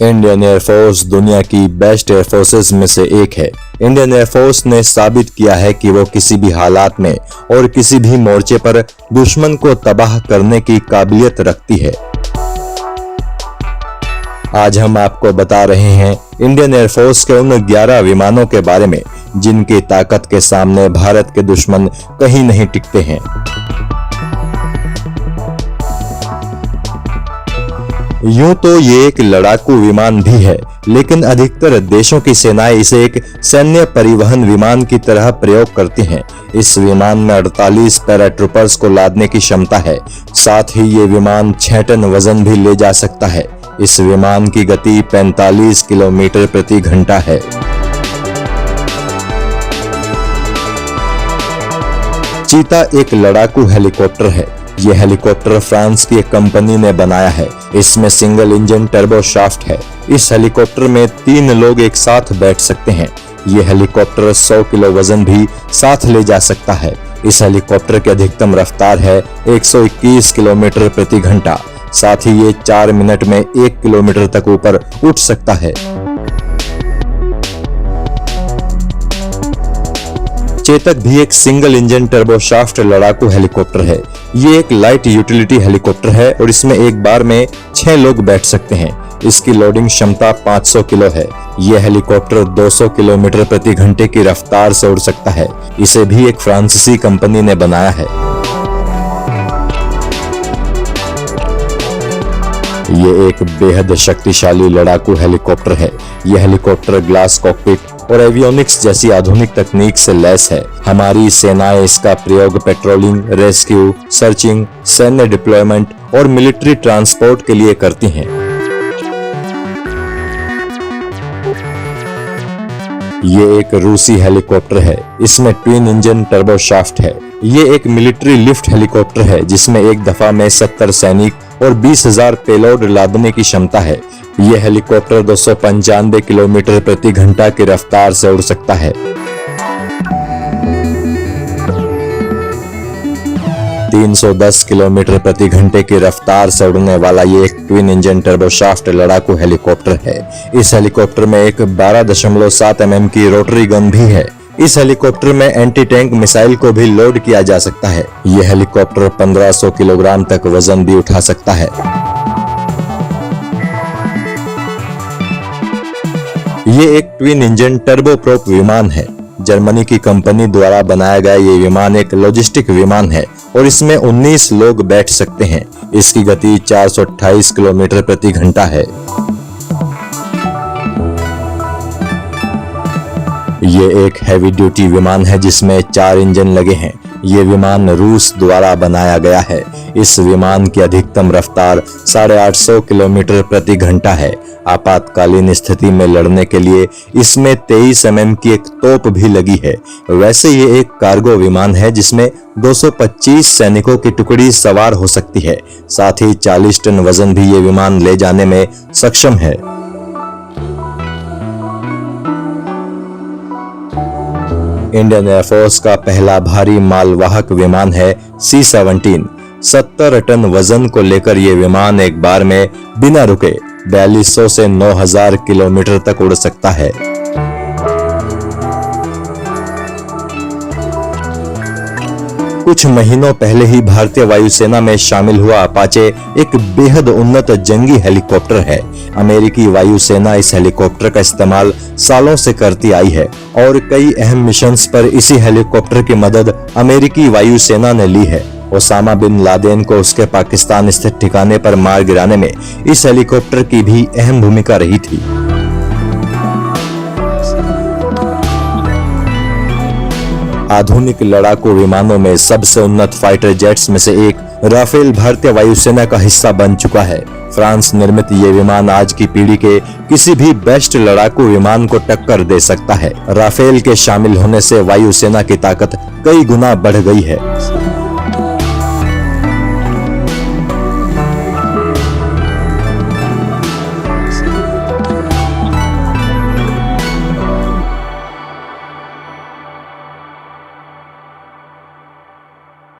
Indian air force दुनिया की best air forces में से एक है। इंडियन एयरफोर्स ने साबित किया है कि वो किसी भी हालात में और किसी भी मोर्चे पर दुश्मन को तबाह करने की काबिलियत रखती है। आज हम आपको बता रहे हैं इंडियन एयरफोर्स के उन 11 विमानों के बारे में जिनकी ताकत के सामने भारत के दुश्मन कहीं नहीं टिकते हैं। यूं तो ये एक लड़ाकू विमान भी है, लेकिन अधिकतर देशों की सेनाएं इसे एक सैन्य परिवहन विमान की तरह प्रयोग करती हैं। इस विमान में 48 पैराट्रूपर्स को लादने की क्षमता है। साथ ही ये विमान 6 टन वजन भी ले जा सकता है। इस विमान की गति 45 किलोमीटर प्रति घंटा है। चीता एक लड़ाकू हेलीकॉप्टर है। यह हेलीकॉप्टर फ्रांस की एक कंपनी ने बनाया है। इसमें सिंगल इंजन टर्बो शाफ्ट है। इस हेलीकॉप्टर में 3 लोग एक साथ बैठ सकते हैं। यह हेलीकॉप्टर 100 किलो वजन भी साथ ले जा सकता है। इस हेलीकॉप्टर की अधिकतम रफ्तार है 121 किलोमीटर प्रति घंटा। साथ ही ये 4 मिनट में 1 किलोमीटर तक ऊपर उठ सकता है। चेतक भी एक सिंगल इंजन टर्बोशाफ्ट लड़ाकू हेलीकॉप्टर है। ये एक लाइट यूटिलिटी हेलीकॉप्टर है और इसमें एक बार में 6 लोग बैठ सकते हैं। इसकी लोडिंग क्षमता 500 किलो है। यह हेलीकॉप्टर 200 किलोमीटर प्रति घंटे की रफ्तार से उड़ सकता है। इसे भी एक फ्रांसीसी कंपनी ने बनाया है। ये एक बेहद शक्तिशाली लड़ाकू हेलीकॉप्टर है। यह हेलीकॉप्टर ग्लास कॉकपिट और एवियोनिक्स जैसी आधुनिक तकनीक से लैस है। हमारी सेनाएं इसका प्रयोग पेट्रोलिंग, रेस्क्यू, सर्चिंग, सैन्य डिप्लॉयमेंट और मिलिट्री ट्रांसपोर्ट के लिए करती हैं। ये एक रूसी हेलीकॉप्टर है। इसमें ट्विन इंजन टर्बोशाफ्ट है। ये एक मिलिट्री लिफ्ट हेलीकॉप्टर है जिसमें एक दफा में 70 सैनिक और 20,000 पेलोड लादने की क्षमता है। यह हेलीकॉप्टर 295 किलोमीटर प्रति घंटा की रफ्तार से उड़ सकता है। 310 किलोमीटर प्रति घंटे की रफ्तार से उड़ने वाला ये एक ट्विन इंजन टर्बोशाफ्ट लड़ाकू हेलीकॉप्टर है। इस हेलीकॉप्टर में एक 12.7 mm की रोटरी गन भी है। इस हेलीकॉप्टर में एंटी टैंक मिसाइल को भी लोड किया जा सकता है। यह हेलीकॉप्टर 1500 किलोग्राम तक वजन भी उठा सकता है। ये एक ट्विन इंजन टर्बोप्रोप विमान है। जर्मनी की कंपनी द्वारा बनाया गया ये विमान एक लॉजिस्टिक विमान है और इसमें 19 लोग बैठ सकते हैं। इसकी गति 428 किलोमीटर प्रति घंटा है। ये एक हैवी ड्यूटी विमान है जिसमें 4 इंजन लगे हैं। ये विमान रूस द्वारा बनाया गया है। इस विमान की अधिकतम रफ्तार 850 किलोमीटर प्रति घंटा है। आपातकालीन स्थिति में लड़ने के लिए इसमें 23 mm की एक तोप भी लगी है। वैसे ये एक कार्गो विमान है जिसमें 225 सैनिकों की टुकड़ी सवार हो सकती है। साथ ही 40 टन वजन भी ये विमान ले जाने में सक्षम है। इंडियन एयरफोर्स का पहला भारी मालवाहक विमान है C-17। 70 टन वजन को लेकर ये विमान एक बार में बिना रुके 4200 से 9000 किलोमीटर तक उड़ सकता है। कुछ महीनों पहले ही भारतीय वायुसेना में शामिल हुआ अपाचे एक बेहद उन्नत जंगी हेलीकॉप्टर है। अमेरिकी वायुसेना इस हेलीकॉप्टर का इस्तेमाल सालों से करती आई है और कई अहम मिशंस पर इसी हेलीकॉप्टर की मदद अमेरिकी वायुसेना ने ली है। ओसामा बिन लादेन को उसके पाकिस्तान स्थित ठिकाने पर मार गिराने में इस हेलीकॉप्टर की भी अहम भूमिका रही थी। आधुनिक लड़ाकू विमानों में सबसे उन्नत फाइटर जेट्स में से एक राफेल भारतीय वायुसेना का हिस्सा बन चुका है। फ्रांस निर्मित ये विमान आज की पीढ़ी के किसी भी बेस्ट लड़ाकू विमान को टक्कर दे सकता है। राफेल के शामिल होने से वायुसेना की ताकत कई गुना बढ़ गई है।